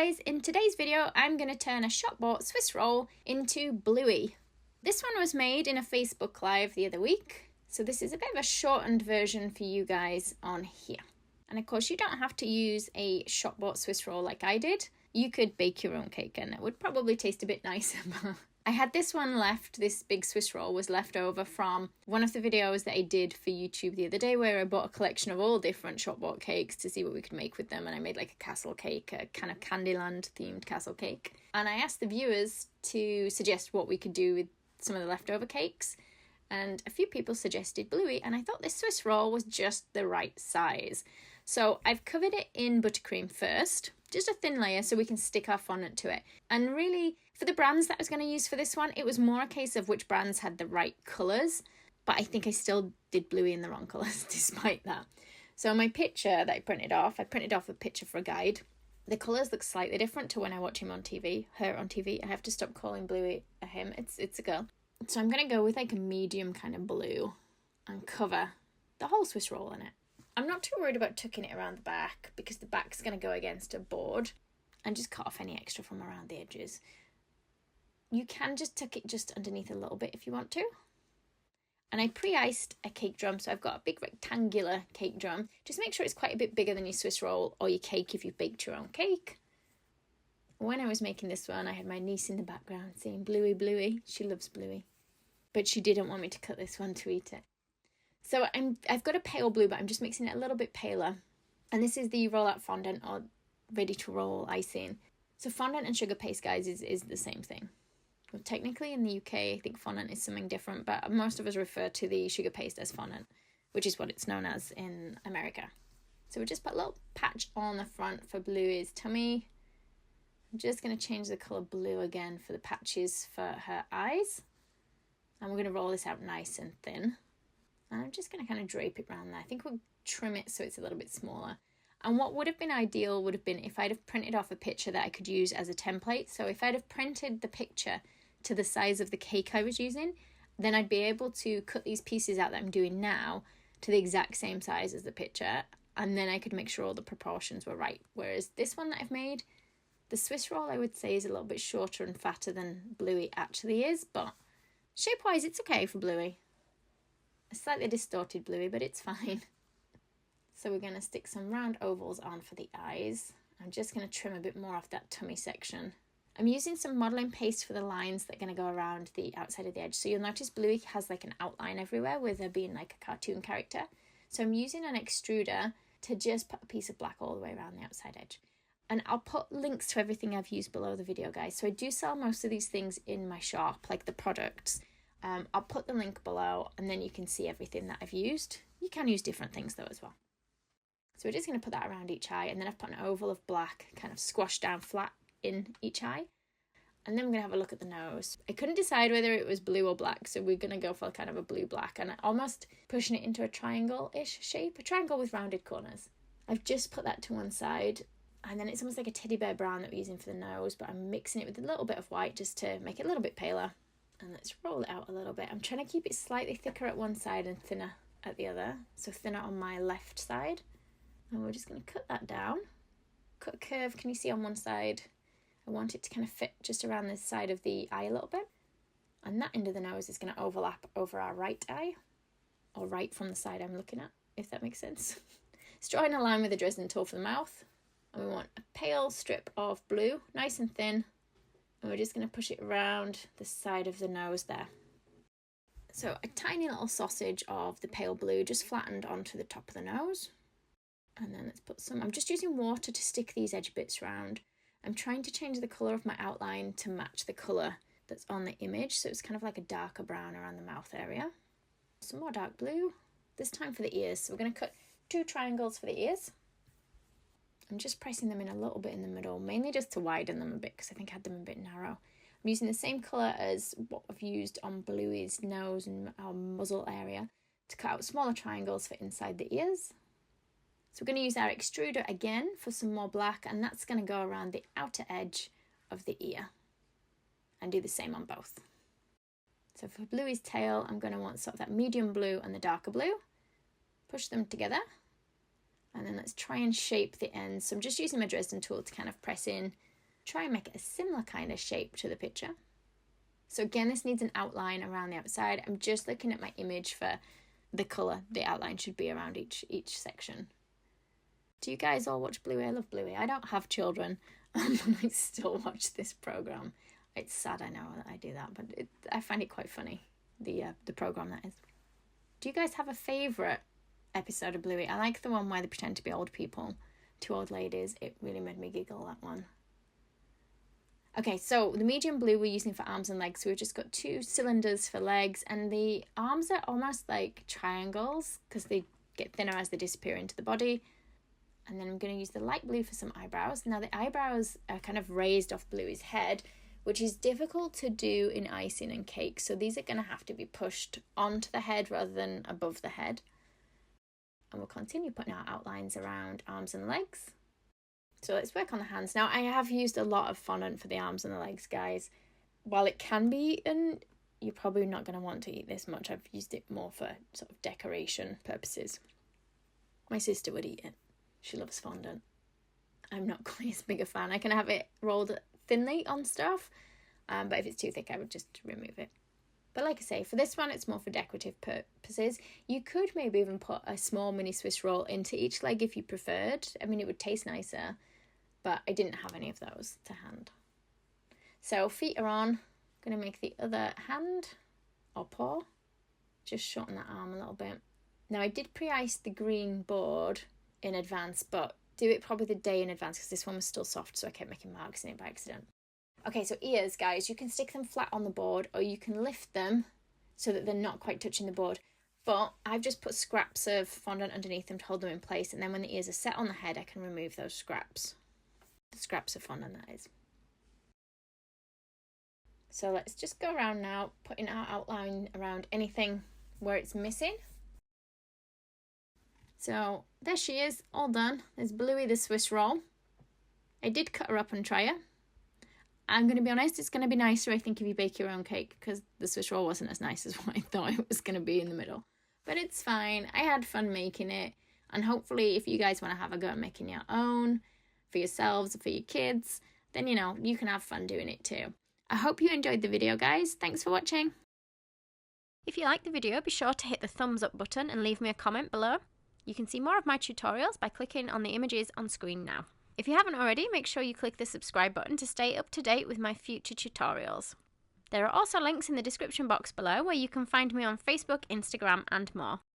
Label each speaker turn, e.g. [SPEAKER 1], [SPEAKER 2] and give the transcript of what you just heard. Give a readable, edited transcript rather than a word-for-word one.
[SPEAKER 1] guys, in today's video I'm going to turn a shop-bought Swiss roll into Bluey. This one was made in a Facebook Live the other week, so this is a bit of a shortened version for you guys on here. And of course you don't have to use a shop-bought Swiss roll like I did. You could bake your own cake and it would probably taste a bit nicer. I had this one left, this big Swiss roll was left over from one of the videos that I did for YouTube the other day where I bought a collection of all different shop-bought cakes to see what we could make with them, and I made like a castle cake, a kind of Candyland themed castle cake. And I asked the viewers to suggest what we could do with some of the leftover cakes, and a few people suggested Bluey, and I thought this Swiss roll was just the right size. So I've covered it in buttercream first, just a thin layer so we can stick our fondant to it. And really, for the brands that I was going to use for this one, it was more a case of which brands had the right colours, but I think I still did Bluey in the wrong colours despite that. So my picture that I printed off a picture for a guide. The colours look slightly different to when I watch him on TV, her on TV. I have to stop calling Bluey a him, it's a girl. So I'm going to go with like a medium kind of blue and cover the whole Swiss roll in it. I'm not too worried about tucking it around the back because the back's going to go against a board, and just cut off any extra from around the edges. You can just tuck it just underneath a little bit if you want to. And I pre-iced a cake drum, so I've got a big rectangular cake drum. Just make sure it's quite a bit bigger than your Swiss roll or your cake if you've baked your own cake. When I was making this one, I had my niece in the background saying, "Bluey, Bluey." She loves Bluey. But she didn't want me to cut this one to eat it. So I've got a pale blue, but I'm just mixing it a little bit paler. And this is the Rollout Fondant or ready to roll icing. So fondant and sugar paste, guys, is the same thing. Well, technically in the UK, I think fondant is something different, but most of us refer to the sugar paste as fondant, which is what it's known as in America. So we just put a little patch on the front for Bluey's tummy. I'm just going to change the colour blue again for the patches for her eyes. And we're going to roll this out nice and thin. And I'm just going to kind of drape it around there. I think we'll trim it so it's a little bit smaller. And what would have been ideal would have been if I'd have printed off a picture that I could use as a template. So if I'd have printed the picture to the size of the cake I was using, then I'd be able to cut these pieces out that I'm doing now to the exact same size as the picture. And then I could make sure all the proportions were right. Whereas this one that I've made, the Swiss roll, I would say is a little bit shorter and fatter than Bluey actually is. But shape-wise, it's okay for Bluey. A slightly distorted Bluey, but it's fine. So we're going to stick some round ovals on for the eyes. I'm just going to trim a bit more off that tummy section. I'm using some modelling paste for the lines that are going to go around the outside of the edge. So you'll notice Bluey has like an outline everywhere with her being like a cartoon character. So I'm using an extruder to just put a piece of black all the way around the outside edge. And I'll put links to everything I've used below the video, guys. So I do sell most of these things in my shop, like the products. I'll put the link below and then you can see everything that I've used. You can use different things though as well. So we're just going to put that around each eye, and then I've put an oval of black kind of squashed down flat in each eye. And then we're going to have a look at the nose. I couldn't decide whether it was blue or black, so we're going to go for kind of a blue-black and almost pushing it into a triangle-ish shape, a triangle with rounded corners. I've just put that to one side, and then it's almost like a teddy bear brown that we're using for the nose, but I'm mixing it with a little bit of white just to make it a little bit paler. And let's roll it out a little bit. I'm trying to keep it slightly thicker at one side and thinner at the other. So thinner on my left side. And we're just going to cut that down. Cut a curve, can you see on one side? I want it to kind of fit just around this side of the eye a little bit. And that end of the nose is going to overlap over our right eye. Or right from the side I'm looking at, if that makes sense. It's drawing a line with the Dresden tool for the mouth. And we want a pale strip of blue, nice and thin. And we're just going to push it around the side of the nose there. So a tiny little sausage of the pale blue just flattened onto the top of the nose. And then let's put some, I'm just using water to stick these edge bits round. I'm trying to change the colour of my outline to match the colour that's on the image. So it's kind of like a darker brown around the mouth area. Some more dark blue, this time for the ears. So we're going to cut 2 triangles for the ears. I'm just pressing them in a little bit in the middle, mainly just to widen them a bit because I think I had them a bit narrow. I'm using the same colour as what I've used on Bluey's nose and our muzzle area to cut out smaller triangles for inside the ears. So we're going to use our extruder again for some more black, and that's going to go around the outer edge of the ear and do the same on both. So for Bluey's tail, I'm going to want sort of that medium blue and the darker blue. Push them together. And then let's try and shape the ends. So I'm just using my Dresden tool to kind of press in try and make it a similar kind of shape to the picture. So again, this needs an outline around the outside. I'm just looking at my image for the colour the outline should be around each section. Do you guys all watch Bluey? I love Bluey. I don't have children, but I still watch this programme. It's sad, I know that I do that, but I find it quite funny, the programme that is. Do you guys have a favourite episode of Bluey? I like the one where they pretend to be old people, 2 old ladies. It really made me giggle, that one. Okay, so the medium blue we're using for arms and legs. So we've just got 2 cylinders for legs, and the arms are almost like triangles because they get thinner as they disappear into the body. And then I'm going to use the light blue for some eyebrows. Now the eyebrows are kind of raised off Bluey's head, which is difficult to do in icing and cake. So these are going to have to be pushed onto the head rather than above the head. And we'll continue putting our outlines around arms and legs. So let's work on the hands. Now I have used a lot of fondant for the arms and the legs, guys. While it can be eaten, you're probably not going to want to eat this much. I've used it more for sort of decoration purposes. My sister would eat it. She loves fondant. I'm not quite as big a fan. I can have it rolled thinly on stuff, but if it's too thick, I would just remove it. But like I say, for this one, it's more for decorative purposes. You could maybe even put a small mini Swiss roll into each leg if you preferred. I mean, it would taste nicer, but I didn't have any of those to hand. So feet are on. I'm going to make the other hand or paw. Just shorten that arm a little bit. Now I did pre-ice the green board in advance, but do it probably the day in advance because this one was still soft, so I kept making marks in it by accident. Okay, so ears, guys, you can stick them flat on the board or you can lift them so that they're not quite touching the board. But I've just put scraps of fondant underneath them to hold them in place, and then when the ears are set on the head, I can remove those scraps. The scraps of fondant, that is. So let's just go around now, putting our outline around anything where it's missing. So there she is, all done. There's Bluey the Swiss roll. I did cut her up and try her. I'm going to be honest, it's going to be nicer, I think, if you bake your own cake, because the Swiss roll wasn't as nice as what I thought it was going to be in the middle. But it's fine. I had fun making it. And hopefully, if you guys want to have a go at making your own for yourselves, for your kids, then, you know, you can have fun doing it too. I hope you enjoyed the video, guys. Thanks for watching. If you liked the video, be sure to hit the thumbs up button and leave me a comment below. You can see more of my tutorials by clicking on the images on screen now. If you haven't already, make sure you click the subscribe button to stay up to date with my future tutorials. There are also links in the description box below where you can find me on Facebook, Instagram and more.